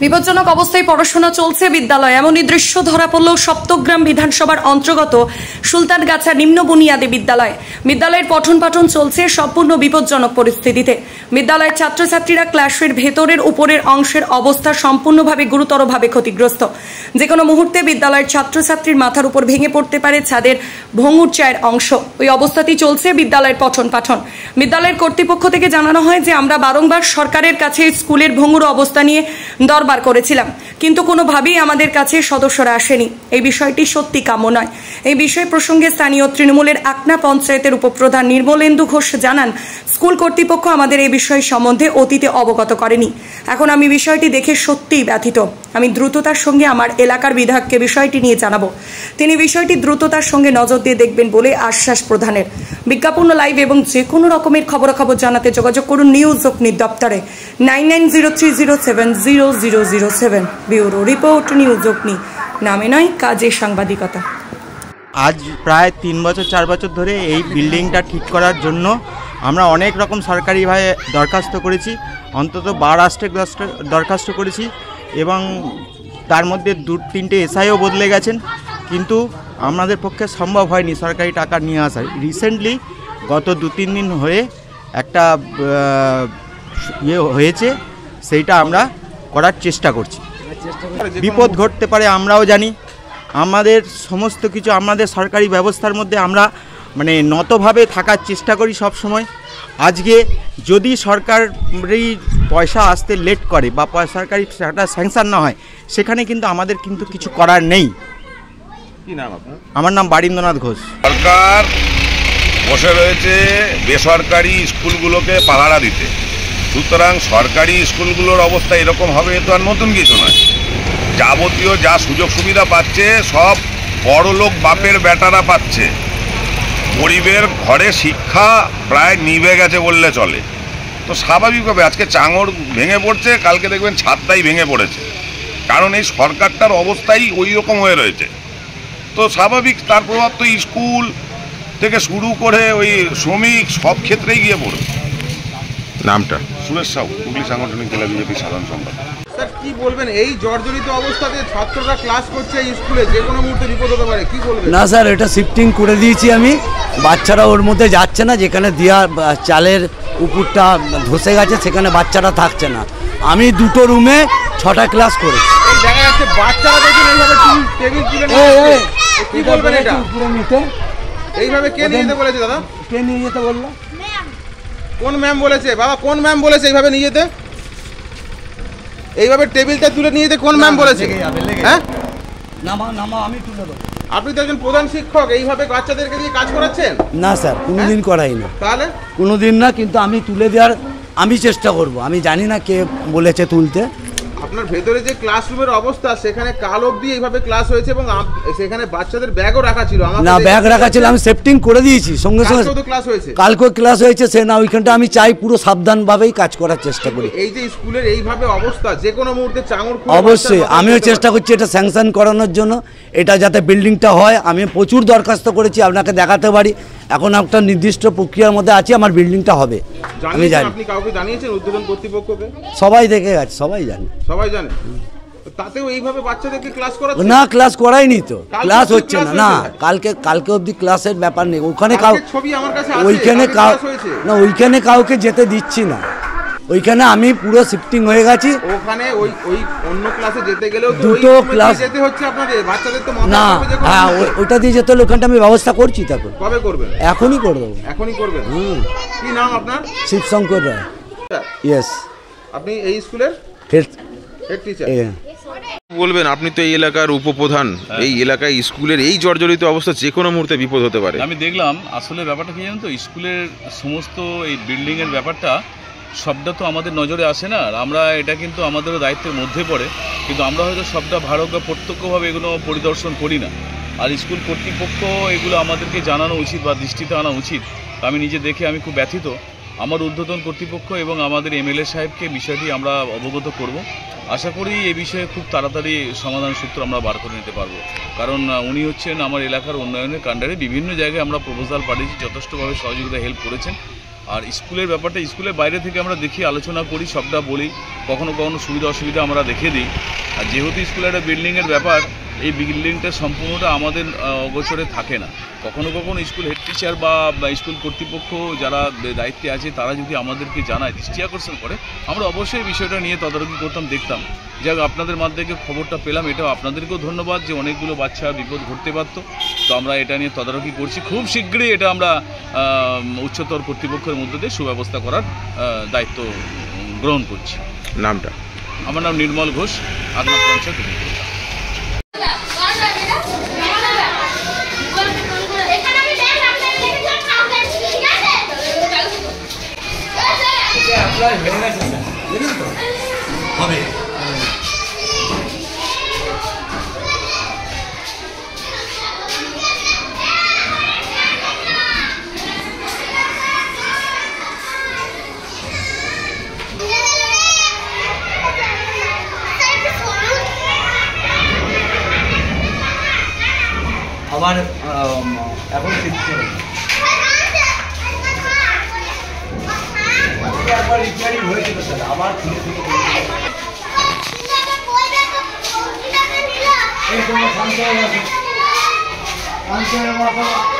বিপজ্জনক অবস্থায় পড়াশোনা চলছে বিদ্যালয়ে, এমনই দৃশ্য ধরা পড়ল সপ্তগ্রাম বিধানসভার অন্তর্গত সুলতানগাছা নিম্ন বুনিয়াদী বিদ্যালয়ে। বিদ্যালয়ের পঠন পাঠন চলছে সম্পূর্ণ বিপজ্জনক পরিস্থিতিতে। বিদ্যালয়ের ছাত্রছাত্রীরা ক্লাসের ভেতরের উপরের অংশের অবস্থা সম্পূর্ণভাবে গুরুতরভাবে ক্ষতিগ্রস্ত। যে কোনো মুহূর্তে বিদ্যালয়ের ছাত্রছাত্রীর মাথার উপর ভেঙে পড়তে পারে ছাদের ভঙ্গুর চায়ের অংশ। ওই অবস্থাতেই চলছে বিদ্যালয়ের পঠন পাঠন। বিদ্যালয়ের কর্তৃপক্ষ থেকে জানানো হয় যে আমরা বারংবার সরকারের কাছে স্কুলের ভঙ্গুর অবস্থা নিয়ে দরবার করেছিলাম, কিন্তু কোনোভাবেই আমাদের কাছে সদস্যরা আসেনি। এই বিষয়টি সত্যি কাম্য নয়। এই বিষয় প্রসঙ্গে স্থানীয় তৃণমূলের আকনা পঞ্চায়েতের উপপ্রধান নির্মলেন্দু ঘোষ জানান, স্কুল কর্তৃপক্ষ আমাদের এই বিষয় সম্বন্ধে অতীতে অবগত করেনি। এখন আমি বিষয়টি দেখে সত্যিই ব্যথিত। আমি দ্রুততার সঙ্গে আমার এলাকার বিধায়ককে বিষয়টি নিয়ে জানাবো। তিনি বিষয়টি দ্রুততার সঙ্গে নজর দিয়ে দেখবেন বলে আশ্বাস প্রদানের। বিজ্ঞাপন লাইভ এবং যে কোনো রকমের খবরাখবর জানাতে যোগাযোগ করুন নিউজ অগ্নি দপ্তরে 9903070007। ব্যুরো রিপোর্ট, নিউজ অগ্নি। নামে নয়, কাজে সাংবাদিকতা। আজ প্রায় 3 বছর 4 বছর ধরে এই বিল্ডিংটা ঠিক করার জন্য আমরা অনেক রকম সরকারিভাবে দরখাস্ত করেছি, অন্তত 12-10টা দরখাস্ত করেছি এবং তার মধ্যে 2-3টে এসআইও বদলে গেছেন, কিন্তু আমাদের পক্ষে সম্ভব হয়নি সরকারি টাকা নিয়ে আসা। রিসেন্টলি গত 2-3 দিন হয়ে একটা হয়েছে, সেইটা আমরা করার চেষ্টা করছি। বিপদ ঘটতে পারে আমরাও জানি। আমাদের সমস্ত কিছু আমাদের সরকারি ব্যবস্থার মধ্যে আমরা নতভাবে থাকার চেষ্টা করি সব সময়। আজকে যদি সরকারি পয়সা আসতে লেট করে বা সরকারি টাকা স্যাংশন না হয়, সেখানে কিন্তু আমাদের কিছু করার নেই। কি নাম আপনার? আমার নাম বারীন্দ্রনাথ ঘোষ। সরকার বসে রয়েছে বেসরকারি স্কুলগুলোকে পাহারা দিতে, সুতরাং সরকারি স্কুলগুলোর অবস্থা এরকম হবে তো আর নতুন কিছু নয়। যাবতীয় যা সুযোগ সুবিধা পাচ্ছে সব বড়লোক বাপের বেটারা পাচ্ছে। গরিবের ঘরে শিক্ষা প্রায় নিভে গেছে বললে চলে। তো স্বাভাবিকভাবে আজকে চাঙড় ভেঙে পড়ছে, কালকে দেখবেন ছাদটাই ভেঙে পড়েছে, কারণ এই সরকারটার অবস্থাই ওই রকম হয়ে রয়েছে। তো স্বাভাবিক তার প্রভাব তো স্কুল থেকে শুরু করে ওই শ্রমিক সব ক্ষেত্রেই গিয়ে পড়বে। নামটা? সুরেশ সাউ, হুগলি সাংগঠনিক জেলা বিজেপি সাধারণ সম্পাদক। স্যার, কি বলবেন এই জর্জরিত অবস্থাতে ছাত্ররা ক্লাস করছে এই স্কুলে, যে কোনো মুহূর্তে বিপদ হতে পারে, কি বলবেন? না স্যার, এটা শিফটিং করে দিয়েছি আমি। বাচ্চারা ওর মধ্যে যাচ্ছে না, যেখানে দেওয়া চালের উপরটা ধসে গেছে সেখানে বাচ্চারা থাকছে না। আমি 2টো রুমে 6টা ক্লাস করেছি। দেখা যাচ্ছে বাচ্চারা দেখুন এইভাবে টেবিল তুলে কি বলবেন এটা? এইভাবে কে নিয়ে যেতে বলেছে দাদা? কে নিয়ে যেতে বললো? কোন ম্যাম বলেছে বাবা? কোন ম্যাম বলেছে এইভাবে নিয়ে যেতে? এইভাবে টেবিলটা তুলে নিয়ে যেতে কোন ম্যাম বলেছে? হ্যাঁ, নামা আমি তুলে দেবো। আপনি তো একজন প্রধান শিক্ষক, এইভাবে বাচ্চাদেরকে দিয়ে কাজ করাচ্ছেন? না স্যার, কোনোদিন করাই না। তাহলে কোনোদিন না, কিন্তু আমি তুলে দেওয়ার আমি চেষ্টা করব। আমি জানি না কে বলেছে তুলতে। আপনার ভেতরে যে ক্লাসরুমের অবস্থা, সেখানে কাল অবধি এইভাবে ক্লাস হয়েছে এবং সেখানে বাচ্চাদের ব্যাগও রাখা ছিল। না, ব্যাগ রাখা ছিল, আমি সেফটিং করে দিয়েছি সঙ্গে সঙ্গে। ক্লাস হয়েছে, কালকেও ক্লাস হয়েছে। সে না, ওইখানটা আমি চাই পুরো সাবধানভাবেই কাজ করার চেষ্টা করি। এই যে স্কুলের এইভাবে অবস্থা, যে কোনো মুহূর্তে চাঙড় অবশ্যই আমিও চেষ্টা করছি এটা স্যাংশন করানোর জন্য, এটা যাতে বিল্ডিংটা হয়। আমি প্রচুর দরখাস্ত করেছি, আপনাকে দেখাতে পারি। এখন একটা নির্দিষ্ট প্রক্রিয়ার মধ্যে আছি, আমার বিল্ডিংটা হবে। আমি জানি। আপনি কাউকে জানিয়েছেন উদ্বোধন কর্তৃপক্ষকে? সবাই দেখে গেছে, সবাই জানে। সবাই জানে। তাতেও এইভাবে বাচ্চাদেরকে ক্লাস করাচ্ছে না? ক্লাস করাইনি তো, ক্লাস হচ্ছে না। না, কালকে অবধি ক্লাসের ব্যাপার নেই। ওখানে ছবি আমার কাছে আছে, ওইখানে না, ওইখানে কাউকে যেতে দিচ্ছি না। ওইখানে আমি পুরো শিফটিং হয়ে গেছি। ওখানে ওই অন্য ক্লাসে যেতে গেলেও 2টো ক্লাস যেতে হচ্ছে আপনাদের। বাচ্চাদের তো মাথা না, হ্যাঁ ওইটা দিয়ে যেতে হলে ওখানটা আমি ব্যবস্থা করছি। তখন কবে করবেন? এখনই করে দেবো। এখনই করবেন? কি নাম আপনার? শিবশঙ্কর রায়। ইয়েস। আপনি এই স্কুলের হেড টিচার? বলবেন, আপনি তো এই এলাকার উপপ্রধান। এই এলাকায় স্কুলের এই জর্জরিত অবস্থা, যে কোনো মুহূর্তে বিপদ হতে পারে। আমি দেখলাম আসলে ব্যাপারটা কি জানেন তো, স্কুলের সমস্ত এই বিল্ডিংয়ের ব্যাপারটা সবটা তো আমাদের নজরে আসে না। আর আমরা এটা কিন্তু আমাদেরও দায়িত্বের মধ্যে পড়ে, কিন্তু আমরা হয়তো সবটা ভারত বা প্রত্যক্ষভাবে এগুলো পরিদর্শন করি না। আর স্কুল কর্তৃপক্ষ এগুলো আমাদেরকে জানানো উচিত বা দৃষ্টিতে আনা উচিত। আমি নিজে দেখে আমি খুব ব্যথিত। আমার ঊর্ধ্বতন কর্তৃপক্ষ এবং আমাদের এমএলএ সাহেবকে বিষয়টি আমরা অবগত করব। আশা করি এই বিষয়ে খুব তাড়াতাড়ি সমাধান সূত্র আমরা বার করে নিতে পারবো, কারণ উনি হচ্ছেন আমার এলাকার উন্নয়নের কাণ্ডারে। বিভিন্ন জায়গায় আমরা প্রপোজাল পাঠিয়েছি, যথেষ্টভাবে সহযোগিতা হেল্প করেছেন। আর স্কুলের ব্যাপারটা স্কুলের বাইরে থেকে আমরা দেখি, আলোচনা করি, সবটা বলি, কখনো কখনো সুবিধা অসুবিধা আমরা দেখে দিই। আর যেহেতু স্কুলের একটা বিল্ডিংয়ের ব্যাপার, এই বিল্ডিংটা সম্পূর্ণটা আমাদের অগোচরে থাকে না। কখনো কখনো স্কুল হেড টিচার বা স্কুল কর্তৃপক্ষ যারা দায়িত্বে আছে তারা যদি আমাদেরকে জানায়, দৃষ্টি আকর্ষণ করে, আমরা অবশ্যই বিষয়টা নিয়ে তদারকি করতাম, দেখতাম। যাক, আপনাদের মাধ্যমে খবরটা পেলাম, এটাও আপনাদেরকেও ধন্যবাদ যে অনেকগুলো বাচ্চা বিপদ ঘটতে পারত। তো আমরা এটা নিয়ে তদারকি করছি, খুব শীঘ্রই এটা আমরা উচ্চতর কর্তৃপক্ষের মধ্যে দিয়ে সুব্যবস্থা করার দায়িত্ব গ্রহণ করছি। নামটা? আমার নাম নির্মল ঘোষ, আগনাথ পঞ্চায়েত। হবে আবার এখন একবার রিপেয়ারিং হয়ে যেত স্যার, আবার খুলে থেকে এই কোনো শান্ত হয়ে গেছে, শান্ত হয়ে